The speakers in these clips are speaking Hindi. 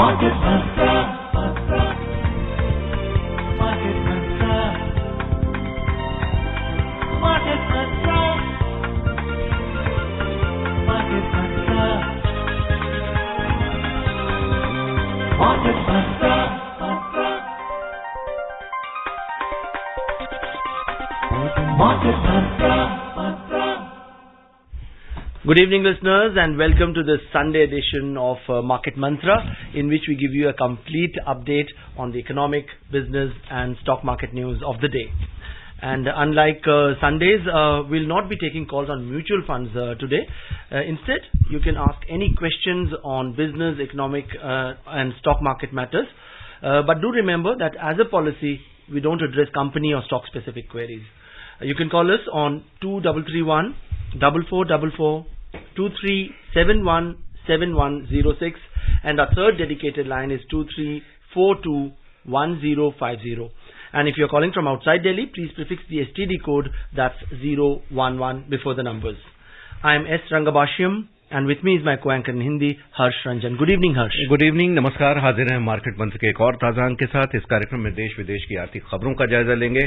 Market Mantra. Market Mantra. Market Mantra. Market Mantra. Market Mantra. Market Mantra. Good evening, listeners, and welcome to this Sunday edition of Market Mantra, in which we give you a complete update on the economic, business and stock market news of the day. And unlike Sundays, we'll not be taking calls on mutual funds today. Instead, you can ask any questions on business, economic and stock market matters. But do remember that as a policy, we don't address company or stock specific queries. You can call us on 2331 4444 2371 7106, and our third dedicated line is 2342 1050. And if you're calling from outside Delhi, please prefix the STD code, that's 011 before the numbers. I am S. Rangabashyam, and with me is my co-anchor in Hindi, Harsh Ranjan. Good evening, Harsh. Good evening, नमस्कार। हाजिर हैं मार्केट मंत्र के एक और ताजा अंक के साथ। इस कार्यक्रम में देश विदेश की आर्थिक खबरों का जायजा लेंगे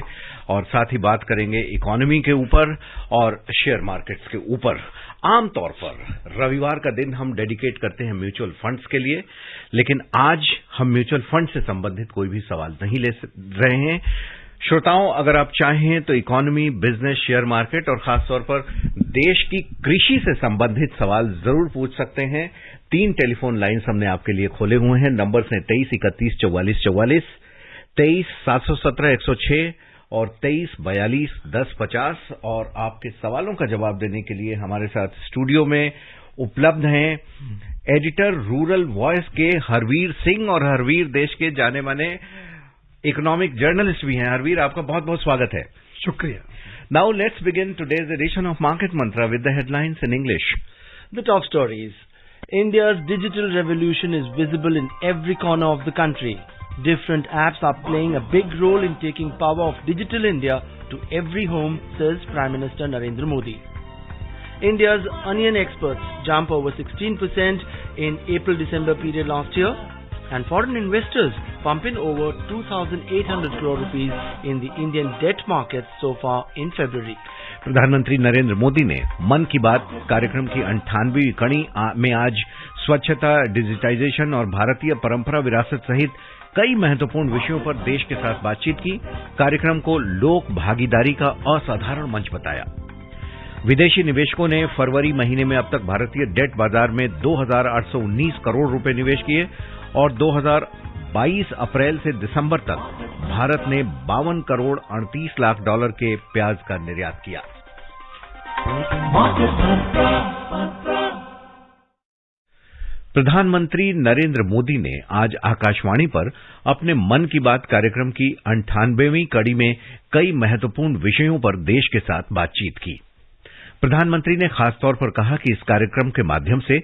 और साथ ही बात करेंगे इकोनॉमी के ऊपर और शेयर मार्केट्स के ऊपर। आमतौर पर रविवार का दिन हम डेडिकेट करते हैं म्यूचुअल फंड्स के लिए, लेकिन आज हम म्यूचुअल फंड से संबंधित कोई भी सवाल नहीं ले रहे हैं। श्रोताओं, अगर आप चाहें तो इकोनॉमी, बिजनेस, शेयर मार्केट और खासतौर पर देश की कृषि से संबंधित सवाल जरूर पूछ सकते हैं। 3 टेलीफोन लाइन्स हमने आपके लिए खोले हुए हैं। नंबर्स हैं 23 31 44 44, 23 717 106 और 23 42 10 50। और आपके सवालों का जवाब देने के लिए हमारे साथ स्टूडियो में उपलब्ध हैं एडिटर रूरल वॉइस के हरवीर सिंह, और हरवीर देश के जाने माने इकोनॉमिक जर्नलिस्ट भी हैं। हरवीर, आपका बहुत बहुत स्वागत है। शुक्रिया। Now let's begin today's edition of market mantra with the headlines in English. The top stories. India's digital revolution is visible in every corner of the country. Different apps are playing a big role in taking power of digital India to every home, says Prime Minister Narendra Modi. India's onion exports jump over 16% in April-December period last year, and foreign investors pump in over 2,800 crore rupees in the Indian debt markets so far in February. प्रधानमंत्री नरेंद्र मोदी ने मन की बात कार्यक्रम की 98वीं कड़ी में आज स्वच्छता, डिजिटाइजेशन और भारतीय परंपरा विरासत सहित कई महत्वपूर्ण विषयों पर देश के साथ बातचीत की। कार्यक्रम को लोक भागीदारी का असाधारण मंच बताया। विदेशी निवेशकों ने फरवरी महीने में अब तक भारतीय डेट बाजार में 2,819 करोड़ रुपए निवेश किए और 2022 अप्रैल से दिसंबर तक भारत ने 52 करोड़ 38 लाख डॉलर के प्याज का निर्यात किया। प्रधानमंत्री नरेंद्र मोदी ने आज आकाशवाणी पर अपने मन की बात कार्यक्रम की 98वीं कड़ी में कई महत्वपूर्ण विषयों पर देश के साथ बातचीत की। प्रधानमंत्री ने खासतौर पर कहा कि इस कार्यक्रम के माध्यम से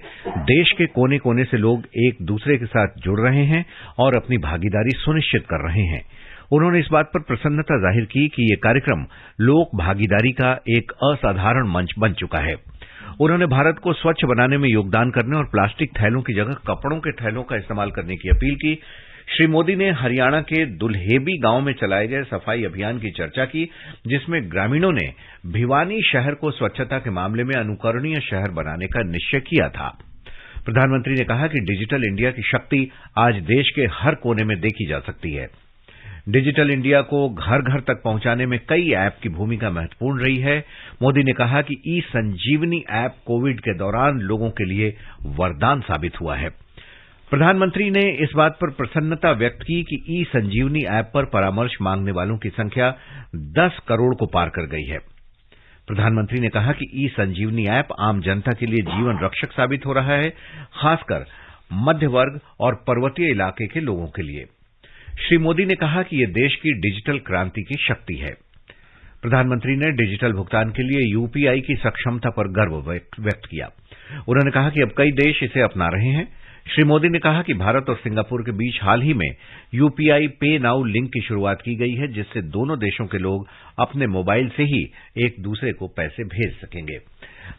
देश के कोने कोने से लोग एक दूसरे के साथ जुड़ रहे हैं और अपनी भागीदारी सुनिश्चित कर रहे हैं। उन्होंने इस बात पर प्रसन्नता जाहिर की कि ये कार्यक्रम लोक भागीदारी का एक असाधारण मंच बन चुका है। उन्होंने भारत को स्वच्छ बनाने में योगदान करने और प्लास्टिक थैलों की जगह कपड़ों के थैलों का इस्तेमाल करने की अपील की। श्री मोदी ने हरियाणा के दुल्हेबी गांव में चलाए गए सफाई अभियान की चर्चा की, जिसमें ग्रामीणों ने भिवानी शहर को स्वच्छता के मामले में अनुकरणीय शहर बनाने का निश्चय किया था। प्रधानमंत्री ने कहा कि डिजिटल इंडिया की शक्ति आज देश के हर कोने में देखी जा सकती है। डिजिटल इंडिया को घर घर तक पहुंचाने में कई ऐप की भूमिका महत्वपूर्ण रही है। मोदी ने कहा कि ई संजीवनी ऐप कोविड के दौरान लोगों के लिए वरदान साबित हुआ है। प्रधानमंत्री ने इस बात पर प्रसन्नता व्यक्त की कि ई संजीवनी ऐप पर परामर्श मांगने वालों की संख्या 10 करोड़ को पार कर गई है। प्रधानमंत्री ने कहा कि ई संजीवनी ऐप आम जनता के लिए जीवन रक्षक साबित हो रहा है, खासकर मध्य वर्ग और पर्वतीय इलाके के लोगों के लिए। श्री मोदी ने कहा कि यह देश की डिजिटल क्रांति की शक्ति है। प्रधानमंत्री ने डिजिटल भुगतान के लिए यूपीआई की सक्षमता पर गर्व व्यक्त किया। उन्होंने कहा कि अब कई देश इसे अपना रहे हैं। श्री मोदी ने कहा कि भारत और सिंगापुर के बीच हाल ही में यूपीआई पे नाउ लिंक की शुरुआत की गई है, जिससे दोनों देशों के लोग अपने मोबाइल से ही एक दूसरे को पैसे भेज सकेंगे।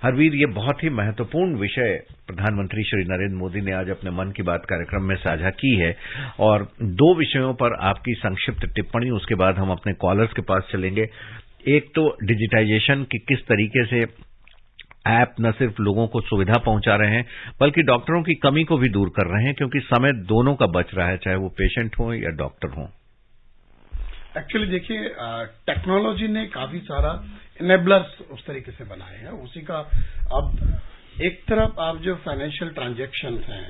हरवीर, ये बहुत ही महत्वपूर्ण विषय प्रधानमंत्री श्री नरेंद्र मोदी ने आज अपने मन की बात कार्यक्रम में साझा की है और 2 विषयों पर आपकी संक्षिप्त टिप्पणी, उसके बाद हम अपने कॉलर्स के पास चलेंगे। एक तो डिजिटाइजेशन की किस तरीके से ऐप न सिर्फ लोगों को सुविधा पहुंचा रहे हैं बल्कि डॉक्टरों की कमी को भी दूर कर रहे हैं, क्योंकि समय दोनों का बच रहा है, चाहे वो पेशेंट हो या डॉक्टर हो। एक्चुअली देखिए, टेक्नोलॉजी ने काफी सारा इनेबलर्स उस तरीके से बनाए हैं। उसी का अब एक तरफ आप जो फाइनेंशियल ट्रांजैक्शंस हैं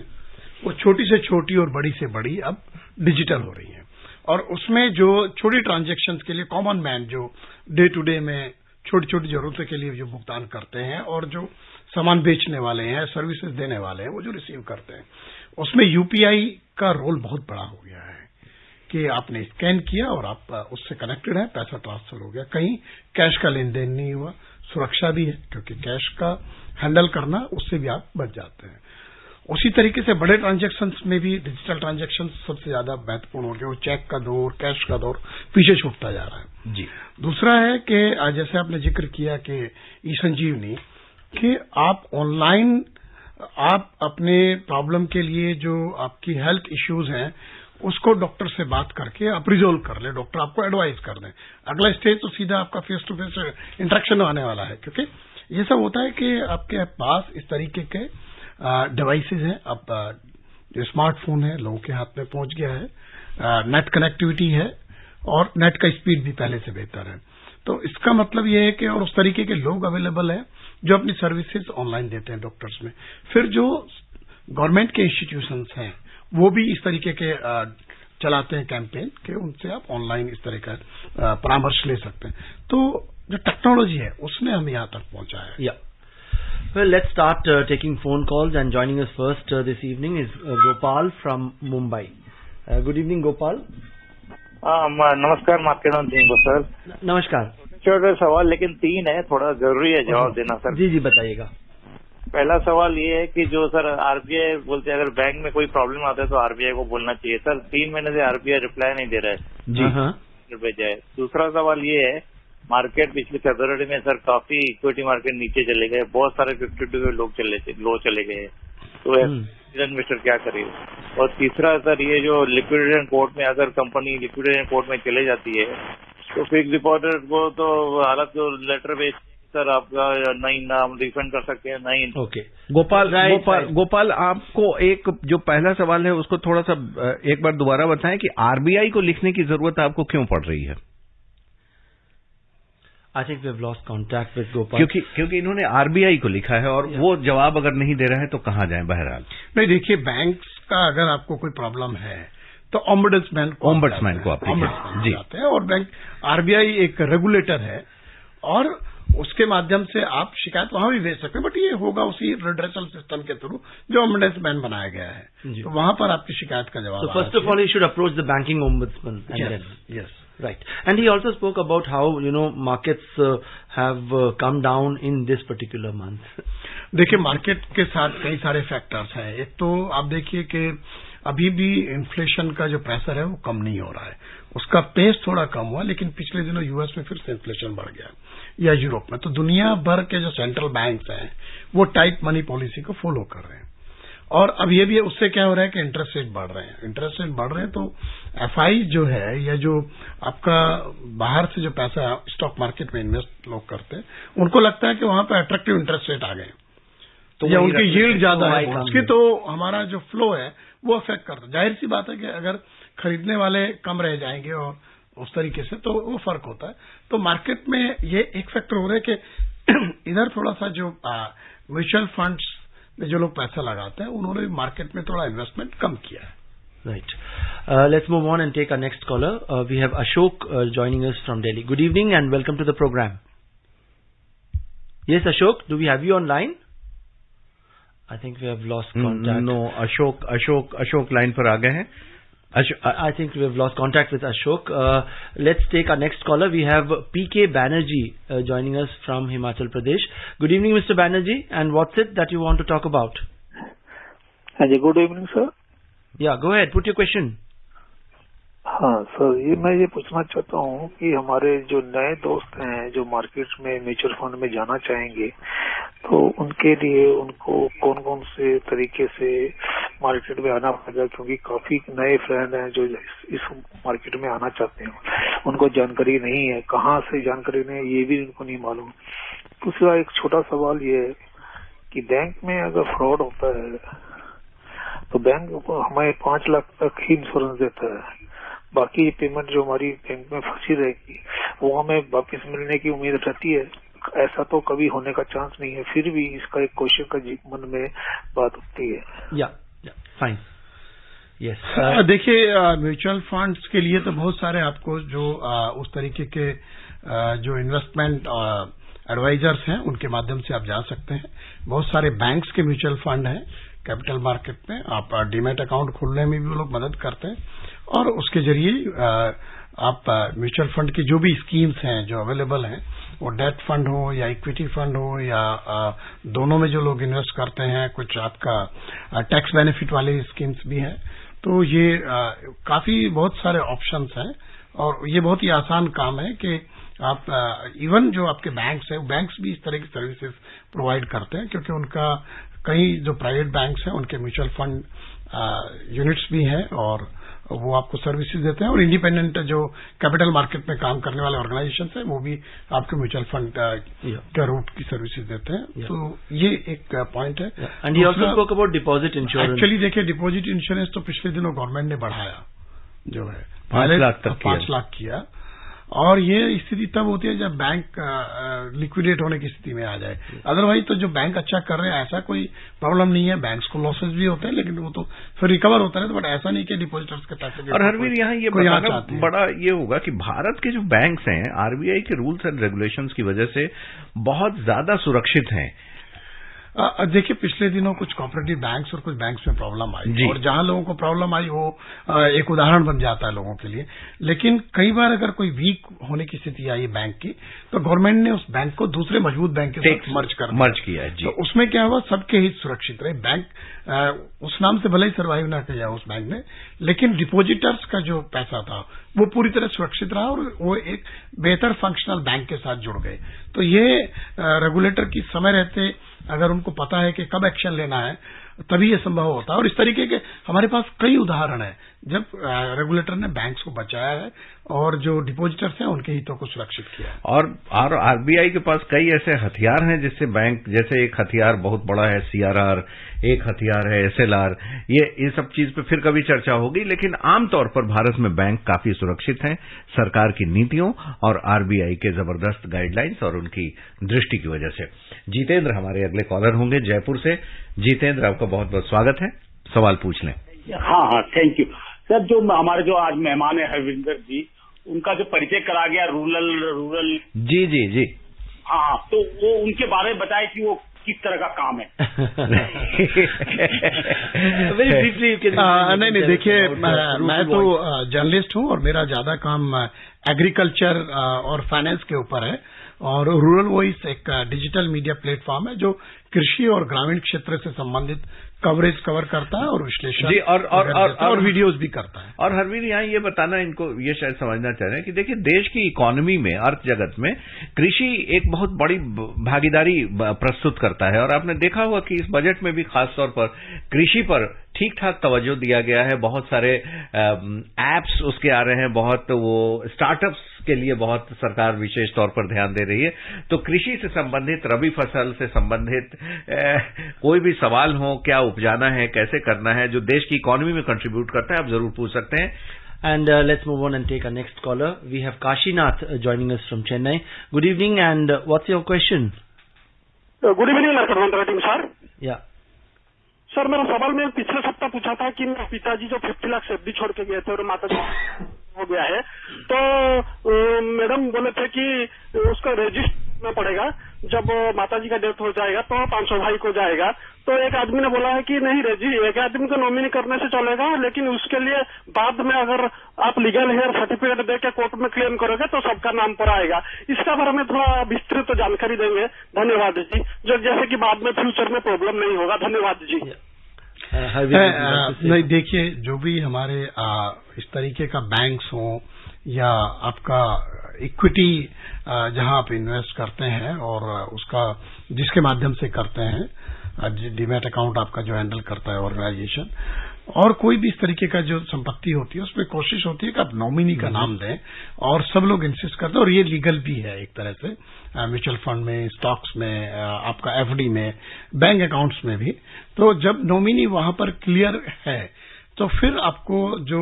वो छोटी से छोटी और बड़ी से बड़ी अब डिजिटल हो रही हैं, और उसमें जो छोटी ट्रांजैक्शंस के लिए कॉमन मैन जो डे टू डे में छोटी छोटी जरूरतों के लिए जो भुगतान करते हैं और जो सामान बेचने वाले हैं, सर्विसेज देने वाले हैं, वो जो रिसीव करते हैं, उसमें यूपीआई का रोल बहुत बड़ा हो गया है कि आपने स्कैन किया और आप उससे कनेक्टेड है, पैसा ट्रांसफर हो गया, कहीं कैश का लेन देन नहीं हुआ। सुरक्षा भी है क्योंकि कैश का हैंडल करना उससे भी आप बच जाते हैं। उसी तरीके से बड़े ट्रांजैक्शंस में भी डिजिटल ट्रांजैक्शंस सबसे ज्यादा महत्वपूर्ण हो गए। वो चेक का दौर, कैश का दौर पीछे छूटता जा रहा है। जी। दूसरा है कि जैसे आपने जिक्र किया कि ई संजीवनी, कि आप ऑनलाइन आप अपने प्रॉब्लम के लिए जो आपकी हेल्थ इश्यूज हैं उसको डॉक्टर से बात करके आप रिजोल्व कर ले, डॉक्टर आपको एडवाइस कर दें। अगला स्टेज तो सीधा आपका फेस टू फेस इंटरेक्शन आने वाला है, क्योंकि ये सब होता है कि आपके पास इस तरीके के डिवाइसेज हैं। अब जो स्मार्टफोन है लोगों के हाथ में पहुंच गया है, नेट कनेक्टिविटी है और नेट का स्पीड भी पहले से बेहतर है। तो इसका मतलब ये है कि और उस तरीके के लोग अवेलेबल हैं जो अपनी सर्विसेज ऑनलाइन देते हैं डॉक्टर्स में। फिर जो गवर्नमेंट के इंस्टीट्यूशंस हैं वो भी इस तरीके के चलाते हैं कैंपेन कि उनसे आप ऑनलाइन इस तरह का परामर्श ले सकते हैं। तो जो टेक्नोलॉजी है उसने हमें यहाँ तक पहुंचाया है। Well, let's start taking phone calls, and joining us first this evening is Gopal from Mumbai. Good evening, Gopal. नमस्कार मार्केट मंत्री को सर। नमस्कार। छोटा सवाल लेकिन 3 है, थोड़ा जरूरी है जवाब देना सर। जी बताइएगा। पहला सवाल ये है कि जो सर आरबीआई बोलते हैं अगर बैंक में कोई प्रॉब्लम आता है तो आरबीआई को बोलना चाहिए। सर 3 महीने से आरबीआई रिप्लाई नहीं दे रहा है जी भेजा है। दूसरा सवाल ये है, मार्केट पिछले फरवरी में सर काफी इक्विटी मार्केट नीचे चले गए, बहुत सारे 52 के लोग लो चले गए, तो इन्वेस्टर क्या करेगा। और तीसरा सर ये जो लिक्विडेशन कोर्ट में अगर कंपनी लिक्विडेशन कोर्ट में चले जाती है तो फिक्स डिपॉजिट को तो हालत जो लेटर बेच सर आपका नहीं नाम रिफंड कर सकते हैं नहीं। ओके गोपाल आपको एक जो पहला सवाल है उसको थोड़ा सा एक बार दोबारा बताएं कि आरबीआई को लिखने की जरूरत आपको क्यों पड़ रही है। I think we've lost contact with Gopal. क्योंकि इन्होंने आरबीआई को लिखा है और वो जवाब अगर नहीं दे रहा है तो कहाँ जाएं। बहरहाल नहीं, देखिए बैंक्स का अगर आपको कोई प्रॉब्लम है तो ओम्बड्समैन को आप जाते हैं, और बैंक आरबीआई एक रेगुलेटर है और उसके माध्यम से आप शिकायत वहां भी भेज सकते हैं, बट ये होगा उसी रिड्रेसल सिस्टम के थ्रू जो ओम्बड्समैन बनाया गया है, तो वहां पर आपकी शिकायत का जवाब। So first of all, he should approach the banking ombudsman. Yes. Right. And he also spoke about how, markets have come down in this particular month. देखिए मार्केट के साथ कई सारे फैक्टर्स हैं। एक तो आप देखिए कि अभी भी इन्फ्लेशन का जो प्रेशर है वो कम नहीं हो रहा है, उसका पेस थोड़ा कम हुआ, लेकिन पिछले दिनों यूएस में फिर से इन्फ्लेशन बढ़ गया या यूरोप में। तो दुनिया भर के जो सेंट्रल बैंक्स हैं वो टाइट मनी पॉलिसी को फॉलो कर रहे हैं, और अब ये भी है उससे क्या हो रहा है कि इंटरेस्ट रेट बढ़ रहे हैं। इंटरेस्ट रेट बढ़ रहे हैं तो एफआई जो है या जो आपका बाहर से जो पैसा स्टॉक मार्केट में इन्वेस्ट लोग करते हैं उनको लगता है कि वहां पर अट्रैक्टिव इंटरेस्ट रेट आ गए तो या उनकी यील्ड ज्यादा है उसकी, तो हमारा जो फ्लो है वो अफेक्ट करता है। जाहिर सी बात है कि अगर खरीदने वाले कम रह जाएंगे और उस तरीके से तो वो फर्क होता है। तो मार्केट में ये एक फैक्टर हो रहा है कि इधर थोड़ा सा जो म्यूचुअल फंड्स में जो लोग पैसा लगाते हैं उन्होंने मार्केट में थोड़ा इन्वेस्टमेंट कम किया है। Right. Let's move on and take our next caller. We have Ashok joining us from Delhi. Good evening and welcome to the program. Yes, Ashok, do we have you online? I think we have lost contact. No, Ashok line पर आ गए हैं। I think we have lost contact with Ashok. Let's take our next caller. We have PK Banerjee joining us from Himachal Pradesh. Good evening, Mr. Banerjee, and what's it that you want to talk about? Good evening, sir. Yeah, go ahead. Put your question. हाँ सर, मैं ये पूछना चाहता हूँ कि हमारे जो नए दोस्त हैं जो मार्केट में म्यूचुअल फंड में जाना चाहेंगे, तो उनके लिए उनको कौन कौन से तरीके से मार्केट में आना पड़ेगा, क्योंकि काफी नए फ्रेंड हैं जो इस मार्केट में आना चाहते हैं, उनको जानकारी नहीं है, कहाँ से जानकारी नहीं है ये भी उनको नहीं मालूम। दूसरा एक छोटा सवाल ये है कि बैंक में अगर फ्रॉड होता है तो बैंक हमें 5 लाख तक ही इंश्योरेंस देता है, बाकी पेमेंट जो हमारी बैंक में फंसी रहेगी वो हमें वापस मिलने की उम्मीद रहती है। ऐसा तो कभी होने का चांस नहीं है, फिर भी इसका एक क्वेश्चन का मन में बात उठती है। या फाइन, यस। देखिए, म्यूचुअल फंड्स के लिए तो बहुत सारे आपको जो उस तरीके के जो इन्वेस्टमेंट एडवाइजर्स हैं उनके माध्यम से आप जा सकते हैं। बहुत सारे बैंक्स के म्यूचुअल फंड हैं कैपिटल मार्केट में, आप डीमैट अकाउंट खोलने में भी वो लोग मदद करते हैं, और उसके जरिए आप म्यूचुअल फंड की जो भी स्कीम्स हैं जो अवेलेबल हैं, वो डेट फंड हो या इक्विटी फंड हो या दोनों में जो लोग इन्वेस्ट करते हैं, कुछ आपका टैक्स बेनिफिट वाली स्कीम्स भी हैं, तो ये काफी बहुत सारे ऑप्शंस हैं, और ये बहुत ही आसान काम है कि आप इवन जो आपके बैंक्स हैं, बैंक्स भी इस तरह की सर्विसेज प्रोवाइड करते हैं, क्योंकि उनका कई जो प्राइवेट बैंक्स हैं उनके म्यूचुअल फंड यूनिट्स भी हैं और वो आपको सर्विसेज देते हैं, और इंडिपेंडेंट जो कैपिटल मार्केट में काम करने वाले ऑर्गेनाइजेशन हैं वो भी आपके म्यूचुअल फंड का रूट की सर्विसेज देते हैं। तो ये एक पॉइंट है। And he also spoke about deposit insurance. Actually देखिए, डिपॉजिट इंश्योरेंस तो पिछले दिनों गवर्नमेंट ने बढ़ाया, जो है 5 लाख तक 5 लाख किया, और ये स्थिति तब होती है जब बैंक लिक्विडेट होने की स्थिति में आ जाए। अदरवाइज तो जो बैंक अच्छा कर रहे हैं ऐसा कोई प्रॉब्लम नहीं है। बैंक्स को लॉसेस भी होते हैं लेकिन वो तो फिर रिकवर होता है, बट ऐसा नहीं कि डिपॉजिटर्स के पैसे। और हरवीर, यहाँ ये बताना बड़ा ये होगा कि भारत के जो बैंक्स हैं आरबीआई के रूल्स एंड रेगुलेशंस की वजह से बहुत ज्यादा सुरक्षित हैं। देखिए, पिछले दिनों कुछ कोऑपरेटिव बैंक्स और कुछ बैंक्स में प्रॉब्लम आई, और जहां लोगों को प्रॉब्लम आई वो एक उदाहरण बन जाता है लोगों के लिए। लेकिन कई बार अगर कोई वीक होने की स्थिति आई बैंक की, तो गवर्नमेंट ने उस बैंक को दूसरे मजबूत बैंक के साथ मर्ज किया है जी। तो उसमें क्या हुआ, सबके हित सुरक्षित रहे। बैंक उस नाम से भले ही सर्वाइव ना किया उस बैंक ने, लेकिन डिपोजिटर्स का जो पैसा था वो पूरी तरह सुरक्षित रहा, और वो एक बेहतर फंक्शनल बैंक के साथ जुड़ गए। तो ये रेगुलेटर की समय रहते अगर उनको पता है कि कब एक्शन लेना है, तभी ये संभव होता है। और इस तरीके के हमारे पास कई उदाहरण हैं जब रेगुलेटर ने बैंक्स को बचाया है और जो डिपॉजिटर्स हैं उनके हितों को सुरक्षित किया है। और आरबीआई के पास कई ऐसे हथियार हैं जिससे बैंक, जैसे एक हथियार बहुत बड़ा है सीआरआर, एक हथियार है एसएलआर, ये सब चीज पे फिर कभी चर्चा होगी। लेकिन आमतौर पर भारत में बैंक काफी सुरक्षित हैं सरकार की नीतियों और आरबीआई के जबरदस्त गाइडलाइंस और उनकी दृष्टि की वजह से। जितेंद्र हमारे अगले कॉलर होंगे जयपुर से। जितेंद्र, आपका बहुत बहुत स्वागत है, सवाल पूछ लें। हाँ, थैंक यू सर। जो हमारे जो आज मेहमान है हरविंदर जी, उनका जो परिचय करा गया रूरल जी हाँ, तो वो उनके बारे में बताए कि वो किस तरह का काम है। Very briefly. नहीं, देखिए, मैं तो जर्नलिस्ट हूँ और मेरा ज्यादा काम एग्रीकल्चर और फाइनेंस के ऊपर है, और रूरल वॉइस एक डिजिटल मीडिया प्लेटफॉर्म है जो कृषि और ग्रामीण क्षेत्र से संबंधित कवरेज कवर करता है और विश्लेषण जी और वीडियोस भी करता है। और हरवीर, यहाँ ये बताना, इनको ये शायद समझना चाह रहे हैं कि देखिए, देश की इकोनॉमी में, अर्थ जगत में कृषि एक बहुत बड़ी भागीदारी प्रस्तुत करता है, और आपने देखा होगा कि इस बजट में भी खासतौर पर कृषि पर ठीक ठाक तवज्जो दिया गया है। बहुत सारे एप्स उसके आ रहे हैं, बहुत वो स्टार्टअप्स के लिए बहुत सरकार विशेष तौर पर ध्यान दे रही है। तो कृषि से संबंधित, रबी फसल से संबंधित कोई भी सवाल हो, क्या उपजाना है, कैसे करना है, जो देश की इकोनॉमी में कंट्रीब्यूट करता है, आप जरूर पूछ सकते हैं। And let's move on and take our next caller. We have Kashinath joining us from Chennai. Good evening, and what's your question? Good evening नरकटवंत टीम सर। या सर, मेरा सवाल मैं पिछले सप्ताह पूछा था कि मेरे पिताजी जो 50 लाख से एफडी छोड़ के गए थे और माता जी हो गया है, तो मैडम बोले थे कि उसका रजिस्टर करना पड़ेगा, जब माताजी का डेथ हो जाएगा तो 500 भाई को जाएगा। तो एक आदमी ने बोला है कि नहीं, एक आदमी को नॉमिनी करने से चलेगा, लेकिन उसके लिए बाद में अगर आप लीगल हेयर सर्टिफिकेट दे के कोर्ट में क्लेम करोगे तो सबका नाम पर आएगा। इसका बारे में थोड़ा विस्तृत जानकारी देंगे, धन्यवाद जी, जो जैसे कि बाद में फ्यूचर में प्रॉब्लम नहीं होगा। धन्यवाद जी। नहीं, देखिए, जो भी हमारे इस तरीके का बैंक्स हो या आपका इक्विटी जहां आप इन्वेस्ट करते हैं और उसका जिसके माध्यम से करते हैं, डीमैट अकाउंट आपका जो हैंडल करता है ऑर्गेनाइजेशन, और कोई भी इस तरीके का जो संपत्ति होती है उसमें कोशिश होती है कि आप नॉमिनी का नाम दें, और सब लोग इंसिस्ट करते हैं, और ये लीगल भी है एक तरह से, म्यूचुअल फंड में, स्टॉक्स में, आपका एफडी में, बैंक अकाउंट्स में भी। तो जब नॉमिनी वहां पर क्लियर है तो फिर आपको जो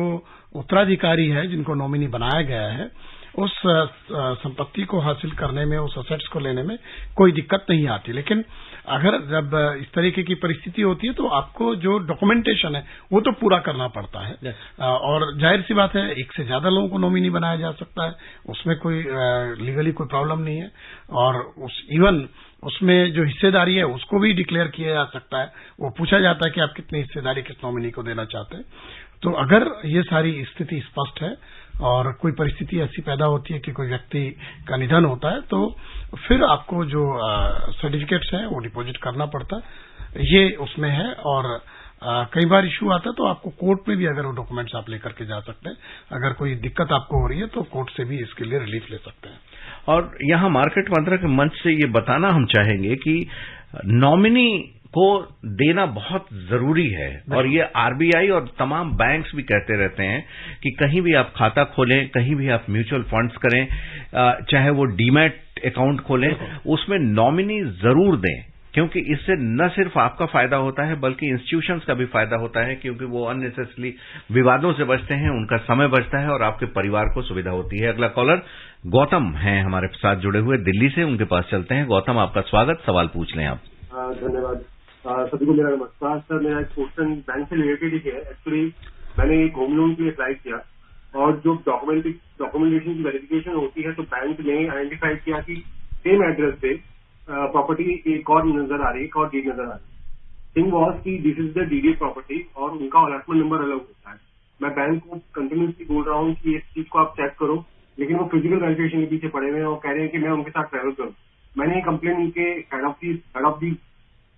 उत्तराधिकारी है जिनको नॉमिनी बनाया गया है उस संपत्ति को हासिल करने में, उस असेट्स को लेने में कोई दिक्कत नहीं आती। लेकिन अगर जब इस तरीके की परिस्थिति होती है तो आपको जो डॉक्यूमेंटेशन है वो तो पूरा करना पड़ता है। और जाहिर सी बात है, एक से ज्यादा लोगों को नॉमिनी बनाया जा सकता है, उसमें कोई लीगली कोई प्रॉब्लम नहीं है। और इवन उसमें जो हिस्सेदारी है उसको भी डिक्लेयर किया जा सकता है, वो पूछा जाता है कि आप कितनी हिस्सेदारी किस नॉमिनी को देना चाहते हैं। तो अगर ये सारी स्थिति स्पष्ट है और कोई परिस्थिति ऐसी पैदा होती है कि कोई व्यक्ति का निधन होता है, तो फिर आपको जो सर्टिफिकेट्स हैं वो डिपॉजिट करना पड़ता है, ये उसमें है। और कई बार इश्यू आता है तो आपको कोर्ट में भी अगर वो डॉक्यूमेंट्स आप लेकर के जा सकते हैं, अगर कोई दिक्कत आपको हो रही है तो कोर्ट से भी इसके लिए रिलीफ ले सकते हैं। और यहाँ मार्केट मंत्रा के मंच से ये बताना हम चाहेंगे कि नॉमिनी को देना बहुत जरूरी है, और ये आरबीआई और तमाम बैंक्स भी कहते रहते हैं कि कहीं भी आप खाता खोलें, कहीं भी आप म्यूचुअल फंड्स करें, चाहे वो डीमैट अकाउंट खोलें, उसमें नॉमिनी जरूर दें, क्योंकि इससे न सिर्फ आपका फायदा होता है बल्कि इंस्टीट्यूशंस का भी फायदा होता है, क्योंकि वो अननेसेसरी विवादों से बचते हैं, उनका समय बचता है और आपके परिवार को सुविधा होती है। अगला कॉलर गौतम हैं हमारे साथ जुड़े हुए दिल्ली से, उनके पास चलते हैं। गौतम, आपका स्वागत, सवाल पूछ लें आप। धन्यवाद। सभी को मेरा नमस्कार। सर, मेरा एक क्वेश्चन बैंक से रिलेटेड ही है। एक्चुअली मैंने एक होम लोन के लिए अप्लाई किया, और जो डॉक्यूमेंटेशन की वेरिफिकेशन होती है तो बैंक ने आइडेंटिफाई किया कि सेम एड्रेस पे प्रॉपर्टी एक और नजर आ रही है, एक और डीड नजर आ रही है। थिंग वॉज की दिस इज द डीडेड प्रॉपर्टी और उनका अलॉटमेंट नंबर अलग होता है। मैं बैंक को कंटिन्यूसली बोल रहा हूँ कि इस चीज को आप चेक करो, लेकिन वो फिजिकल वेरिफिकेशन के पीछे पड़े हुए हैं और कह रहे हैं कि मैं उनके साथ ट्रैवल करूँ। मैंने ये कंप्लेन उनके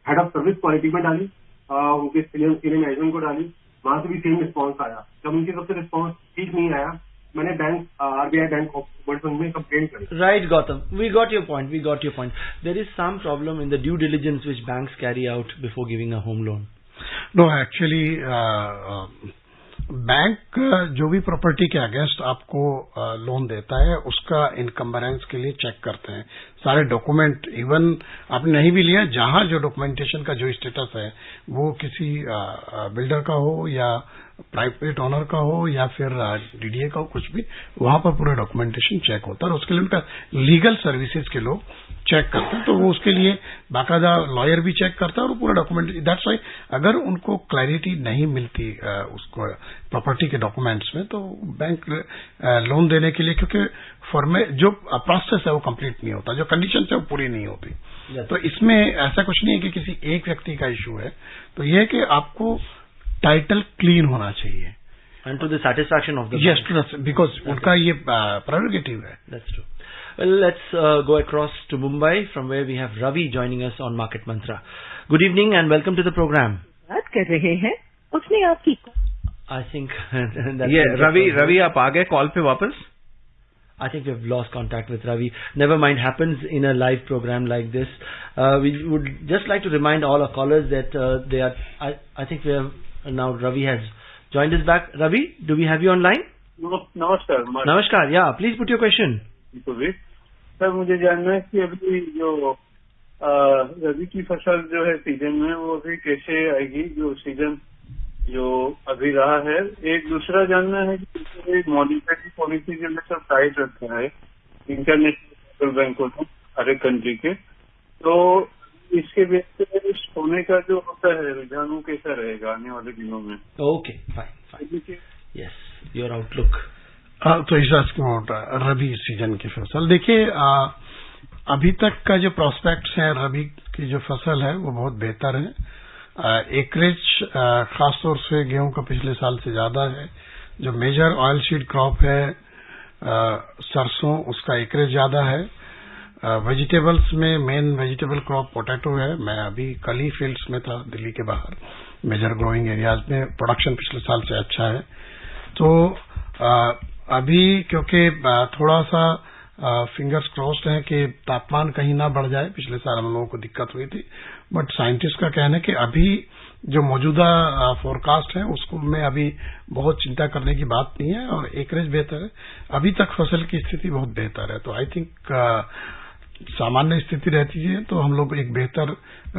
हेड ऑफ सर्विस क्वालिटी में डाली, उनके सीनियर मैनेजमेंट को डाली, वहां से भी सेम रिस्पॉन्स आया। जब उनकी सबसे रिस्पॉन्स ठीक नहीं आया, मैंने बैंक आरबीआई बैंक ऑफ में कंप्लेन करी। Right, Gautam. We got your point. There is some problem in the due diligence which banks carry out before giving a home loan. No, actually, bank जो भी प्रॉपर्टी के अगेंस्ट आपको लोन देता है उसका इनकम्बरेंस के लिए चेक करते हैं सारे डॉक्यूमेंट। इवन आपने नहीं भी लिया, जहां जो डॉक्यूमेंटेशन का जो स्टेटस है वो किसी बिल्डर का हो या प्राइवेट ओनर का हो या फिर डीडीए का हो, कुछ भी, वहां पर पूरा डॉक्यूमेंटेशन चेक होता है और उसके लिए उनका लीगल सर्विसेज के लोग चेक करते हैं। तो वो उसके लिए बाकायदा लॉयर भी चेक करता है और पूरा डॉक्यूमेंट। दैट्स वाई अगर उनको क्लैरिटी नहीं मिलती उसको प्रॉपर्टी के डॉक्यूमेंट्स में, तो बैंक लोन देने के लिए, क्योंकि जो प्रोसेस है वो कंप्लीट नहीं होता, जो कंडीशन है वो पूरी नहीं होती। तो इसमें ऐसा कुछ नहीं है कि किसी एक व्यक्ति का इश्यू है, तो यह है कि आपको टाइटल क्लीन होना चाहिए and to the satisfaction of the yes bank. Because उनका ये प्रेरोगेटिव है। That's true. Well, let's go across to Mumbai from where we have Ravi joining us on Market Mantra. Good evening and welcome to the program. बात कर रहे हैं उसने आपकी I think that's ये रवि आप आ गए कॉल पे वापस? I think we've lost contact with Ravi. Never mind, happens in a live program like this. We would just like to remind all our callers that they are. I think we have now. Ravi has joined us back. Ravi, do we have you online? नमस्कार। Namaskar. Yeah, please put your question. Sir, मुझे जानना है कि अभी जो रबी की फसल जो है सीजन में, वो अभी कैसे आएगी, जो सीजन जो अभी रहा है। एक दूसरा जानना है कि मॉनिटरी पॉलिसी के लिए सब टाइट रखा है इंटरनेशनल बैंकों को हर एक कंट्री के, तो इसके बेस पे सोने का जो होता है रुझान कैसा रहेगा आने वाले दिनों में? Okay, fine. Yes, your outlook. तो इस रबी सीजन की फसल देखिए, अभी तक का जो प्रोस्पेक्ट्स है रबी की जो फसल है वो बहुत बेहतर है। एकरेज खासतौर से गेहूं का पिछले साल से ज्यादा है। जो मेजर ऑयल सीड क्रॉप है सरसों, उसका एकरेज ज्यादा है। वेजिटेबल्स में मेन वेजिटेबल क्रॉप पोटैटो है। मैं अभी कल ही फील्ड्स में था दिल्ली के बाहर, मेजर ग्रोइंग एरियाज में प्रोडक्शन पिछले साल से अच्छा है। तो अभी क्योंकि थोड़ा सा फिंगर्स क्रॉस्ड है कि तापमान कहीं ना बढ़ जाए, पिछले साल हम लोगों को दिक्कत हुई थी, बट साइंटिस्ट का कहना है कि अभी जो मौजूदा फोरकास्ट है उसको में अभी बहुत चिंता करने की बात नहीं है और एकरेज बेहतर है। अभी तक फसल की स्थिति बहुत बेहतर है, तो आई थिंक सामान्य स्थिति रहती है तो हम लोग एक बेहतर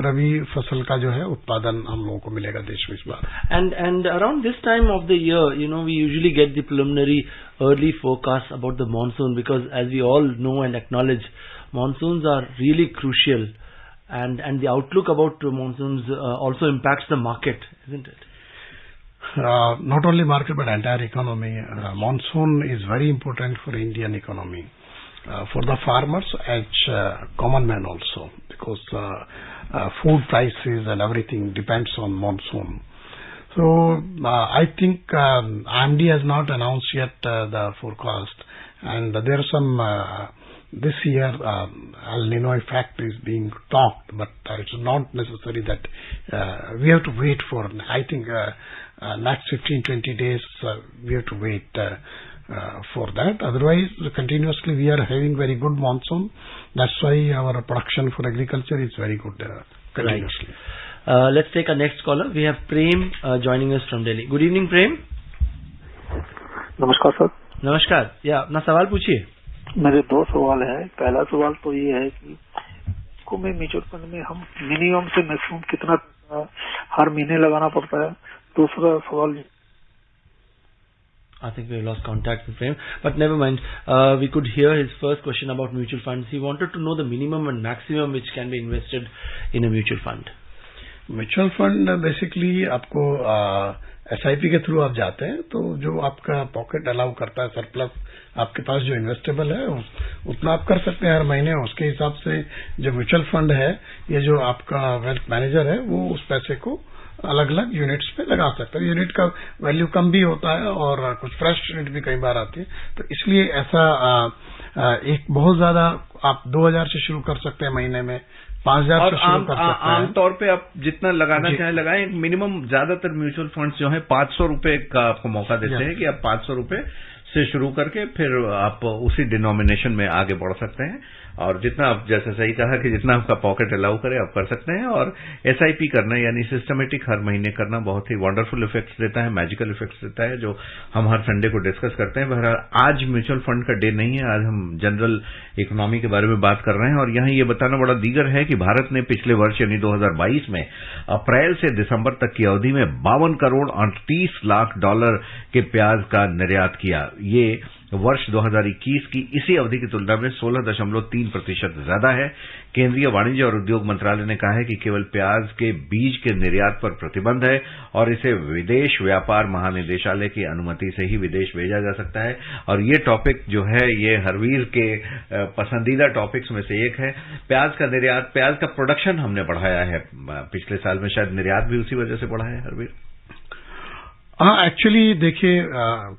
रबी फसल का जो है उत्पादन हम लोगों को मिलेगा देश में इस बार। And around this time of the year, we usually get the preliminary early forecasts about the monsoon, because as we all know and acknowledge, monsoons are really crucial, and the outlook about monsoons also impacts the market, isn't it? Not only market but entire economy. Monsoon is very important for Indian economy. For the farmers as common man also, because food prices and everything depends on monsoon. So I think IMD has not announced yet the forecast, and there are some this year El Nino effect is being talked, but it's not necessary that we have to wait for. I think next 15-20 days we have to wait for that. Otherwise, continuously we are having very good monsoon. That's why our production for agriculture is very good continuously. Right. Let's take our next caller. We have Prem joining us from Delhi. Good evening, Prem. नमस्कार सर। नमस्कार। या अपना सवाल पूछिए। मेरे दो सवाल है। पहला सवाल तो ये है कि इसको में म्यूचुअल फंड में हम मिनिमम से मैक्सिमम कितना हर महीने लगाना पड़ता है। दूसरा सवाल, I think we lost contact with Prem, but never mind. We could hear his first question about mutual funds. He wanted to know the minimum and maximum which can be invested in a mutual fund. Mutual fund basically आपको SIP के थ्रू आप जाते हैं, तो जो आपका पॉकेट अलाउ करता है, सरप्लस आपके पास जो इन्वेस्टेबल है उतना आप कर सकते हैं हर महीने। उसके हिसाब से जो म्यूचुअल फंड है, ये जो आपका वेल्थ मैनेजर है, वो उस पैसे को अलग अलग यूनिट्स पे लगा सकते हैं। यूनिट का वैल्यू कम भी होता है और कुछ फ्रेश यूनिट भी कई बार आती है, तो इसलिए ऐसा एक बहुत ज्यादा आप 2000 से शुरू कर सकते हैं महीने में, 5000 से शुरू कर सकते हैं। आमतौर पे आप जितना लगाना चाहें लगाएं। मिनिमम ज्यादातर म्यूचुअल फंड्स जो है 500 रुपए का आपको मौका देते हैं कि आप 500 रुपए से शुरू करके फिर आप उसी डिनोमिनेशन में आगे बढ़ सकते हैं, और जितना आप, जैसे सही कहा कि जितना आपका पॉकेट अलाउ करे आप कर सकते हैं। और SIP करना यानी सिस्टमेटिक हर महीने करना बहुत ही वंडरफुल इफेक्ट्स देता है, मैजिकल इफेक्ट्स देता है, जो हम हर संडे को डिस्कस करते हैं। बहरहाल आज म्यूचुअल फंड का डे नहीं है, आज हम जनरल इकोनॉमी के बारे में बात कर रहे हैं। और यहाँ ये बताना बड़ा दीगर है कि भारत ने पिछले वर्ष यानी 2022 में अप्रैल से दिसंबर तक की अवधि में 52 करोड़ 38 लाख डॉलर के प्याज का निर्यात किया। ये वर्ष 2021 की इसी अवधि की तुलना में 16.3% ज्यादा है। केंद्रीय वाणिज्य और उद्योग मंत्रालय ने कहा है कि केवल प्याज के बीज के निर्यात पर प्रतिबंध है और इसे विदेश व्यापार महानिदेशालय की अनुमति से ही विदेश भेजा जा सकता है। और ये टॉपिक जो है, ये हरवीर के पसंदीदा टॉपिक्स में से एक है। प्याज का निर्यात, प्याज का प्रोडक्शन हमने बढ़ाया है पिछले साल में, शायद निर्यात भी उसी वजह से बढ़ा है। हरवीर, हाँ, एक्चुअली देखिए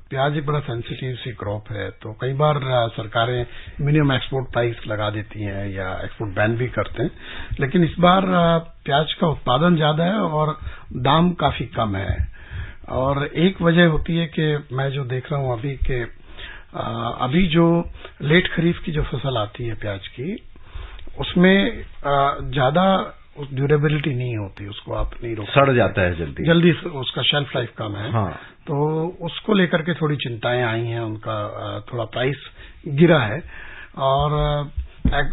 प्याज एक बड़ा सेंसिटिव सी क्रॉप है, तो कई बार सरकारें मिनिमम एक्सपोर्ट प्राइस लगा देती हैं या एक्सपोर्ट बैन भी करते हैं, लेकिन इस बार प्याज का उत्पादन ज्यादा है और दाम काफी कम है। और एक वजह होती है कि मैं जो देख रहा हूं अभी के अभी जो लेट खरीफ की जो फसल आती है प्याज की, उसमें ज्यादा ड्यूरेबिलिटी नहीं होती, उसको आप नहीं रोक, सड़ जाता है जल्दी, उसका शेल्फ लाइफ कम है। हाँ। तो उसको लेकर के थोड़ी चिंताएं आई हैं, उनका थोड़ा प्राइस गिरा है। और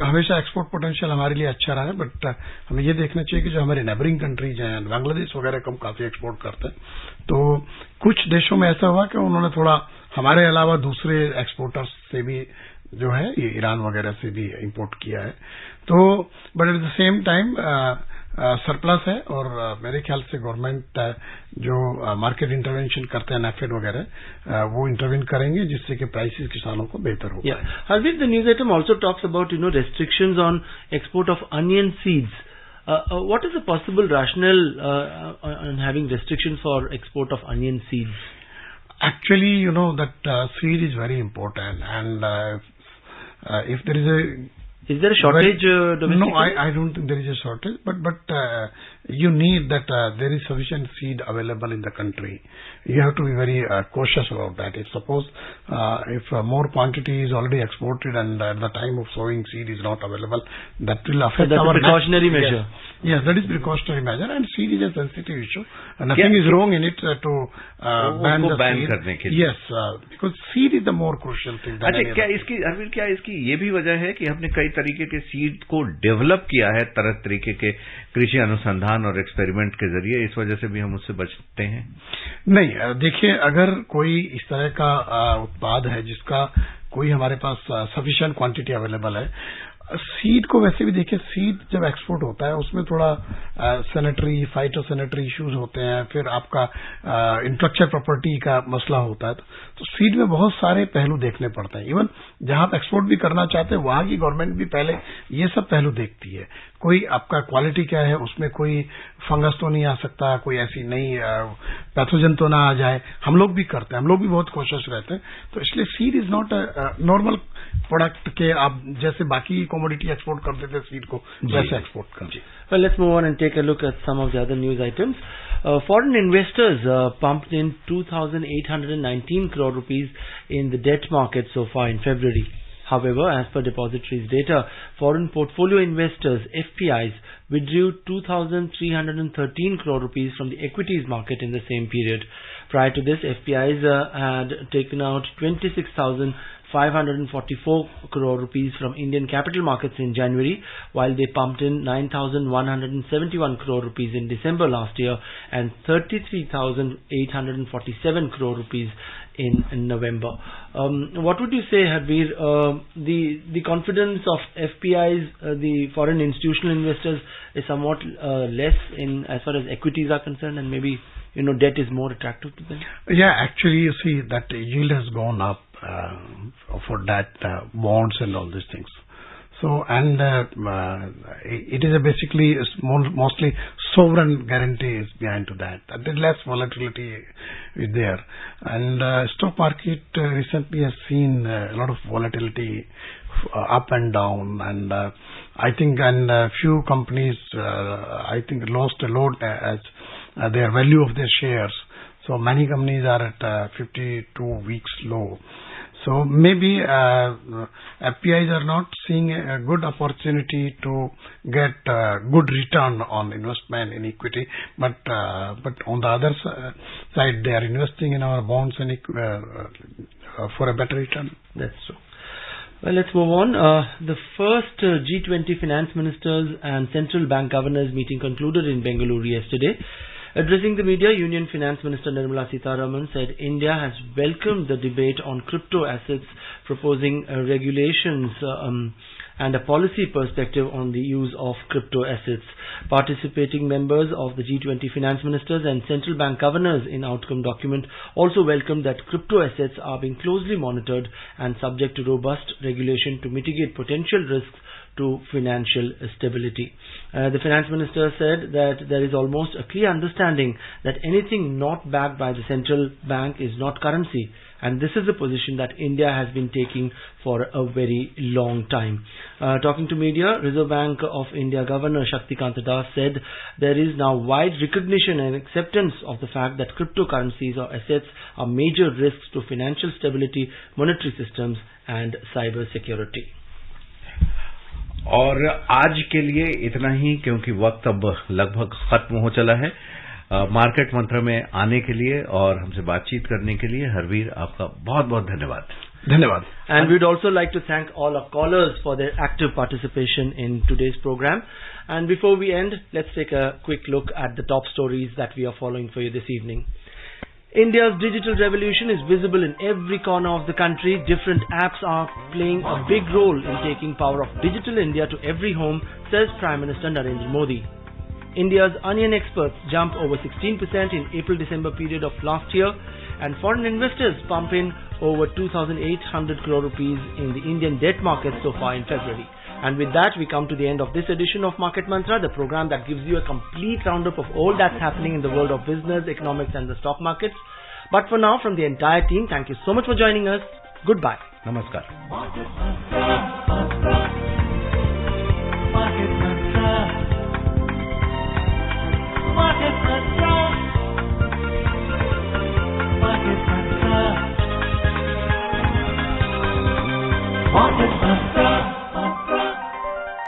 हमेशा एक्सपोर्ट पोटेंशियल हमारे लिए अच्छा रहा है, बट हमें ये देखना चाहिए कि जो हमारे नेबरिंग कंट्रीज हैं, बांग्लादेश वगैरह को हम काफी एक्सपोर्ट करते हैं, तो कुछ देशों में ऐसा हुआ कि उन्होंने थोड़ा हमारे अलावा दूसरे एक्सपोर्टर्स से भी जो है ये ईरान वगैरह से भी इंपोर्ट किया है। तो but at the same time surplus है, और मेरे ख्याल से गवर्नमेंट जो मार्केट इंटरवेंशन करते हैं, नेफेड वगैरह, वो इंटरवेन करेंगे जिससे कि प्राइसेस किसानों को बेहतर हो। Harveer, the news item also talks about restrictions on export of onion seeds. What is the possible rationale on having restrictions for export of onion seeds? Actually, that seed is very important, and if there is a Is there a shortage? No, I don't think there is a shortage. But you need that there is sufficient seed available in the country. You have to be very cautious about that. If suppose if more quantity is already exported and at the time of sowing seed is not available, that will affect that's our a precautionary measure. Yes, that is precautionary measure, and seed is a sensitive issue. Nothing is wrong in it to ban the seed. करने के लिए. Yes, because seed is the more crucial thing. अच्छा, क्या इसकी अरविंद, क्या इसकी ये भी वजह है कि हमने कई तरीके के सीड को डेवलप किया है तरह तरीके के कृषि अनुसंधान और एक्सपेरिमेंट के जरिए, इस वजह से भी हम उससे बचते हैं? नहीं, देखिए, अगर कोई इस तरह का उत्पाद है जिसका कोई हमारे पास सफिशिएंट क्वांटिटी अवेलेबल है, सीड को वैसे भी देखिए, सीड जब एक्सपोर्ट होता है उसमें थोड़ा सैनिटरी फाइटोसैनिटरी इश्यूज होते हैं, फिर आपका इंटेलेक्चुअल प्रॉपर्टी का मसला होता है, तो सीड में बहुत सारे पहलू देखने पड़ते हैं. इवन जहां आप एक्सपोर्ट भी करना चाहते हैं वहां की गवर्नमेंट भी पहले ये सब पहलू देखती है. कोई आपका क्वालिटी क्या है, उसमें कोई फंगस तो नहीं आ सकता, कोई ऐसी नई पैथोजन तो ना आ जाए. हम लोग भी करते हैं, हम लोग भी बहुत कोशिश रहते हैं. तो इसलिए seed is not normal product के आप जैसे बाकी कमोडिटी एक्सपोर्ट करते थे सीड को वैसे एक्सपोर्ट कर. Well, let's move on and take a look at some of the other news items. Foreign investors pumped in 2,819 crore rupees in the debt market so far in February. However, as per depositories data, foreign portfolio investors, FPIs, withdrew 2,313 crore rupees from the equities market in the same period. Prior to this, FPIs had taken out 26,544 crore rupees from Indian capital markets in January, while they pumped in 9,171 crore rupees in December last year and 33,847 crore rupees in November. What would you say, Harveer, the confidence of FPIs, the foreign institutional investors, is somewhat less in as far as equities are concerned, and maybe debt is more attractive to them? Yeah, actually, you see that yield has gone up for that bonds and all these things. So, and it is basically mostly sovereign guarantees behind to that. There's less volatility is there, and stock market recently has seen a lot of volatility up and down, and I think few companies I think lost a lot as their value of their shares. So many companies are at 52 weeks low. So maybe FPIs are not seeing a good opportunity to get good return on investment in equity, but on the other side, they are investing in our bonds and for a better return. That's true. Well, let's move on. The first G20 finance ministers and central bank governors meeting concluded in Bengaluru yesterday. Addressing the media, Union Finance Minister Nirmala Sitharaman said India has welcomed the debate on crypto assets, proposing regulations and a policy perspective on the use of crypto assets. Participating members of the G20 finance ministers and central bank governors in outcome document also welcomed that crypto assets are being closely monitored and subject to robust regulation to mitigate potential risks to financial stability. The finance minister said that there is almost a clear understanding that anything not backed by the central bank is not currency, and this is a position that India has been taking for a very long time. Talking to media, Reserve Bank of India Governor Shaktikanta Das said there is now wide recognition and acceptance of the fact that cryptocurrencies or assets are major risks to financial stability, monetary systems and cyber security. और आज के लिए इतना ही, क्योंकि वक्त अब लगभग खत्म हो चला है. मार्केट मंत्र में आने के लिए और हमसे बातचीत करने के लिए हरवीर, आपका बहुत बहुत धन्यवाद. धन्यवाद. And we'd also like to thank all our callers for their active participation in today's program. And before we end, let's take a quick look at the top stories that we are following for you this evening. India's digital revolution is visible in every corner of the country. Different apps are playing a big role in taking power of digital India to every home, says Prime Minister Narendra Modi. India's onion exports jumped over 16% in April-December period of last year, and foreign investors pump in over 2,800 crore rupees in the Indian debt market so far in February. And with that, we come to the end of this edition of Market Mantra, the program that gives you a complete roundup of all that's happening in the world of business, economics and the stock markets. But for now, from the entire team, thank you so much for joining us. Goodbye. Namaskar.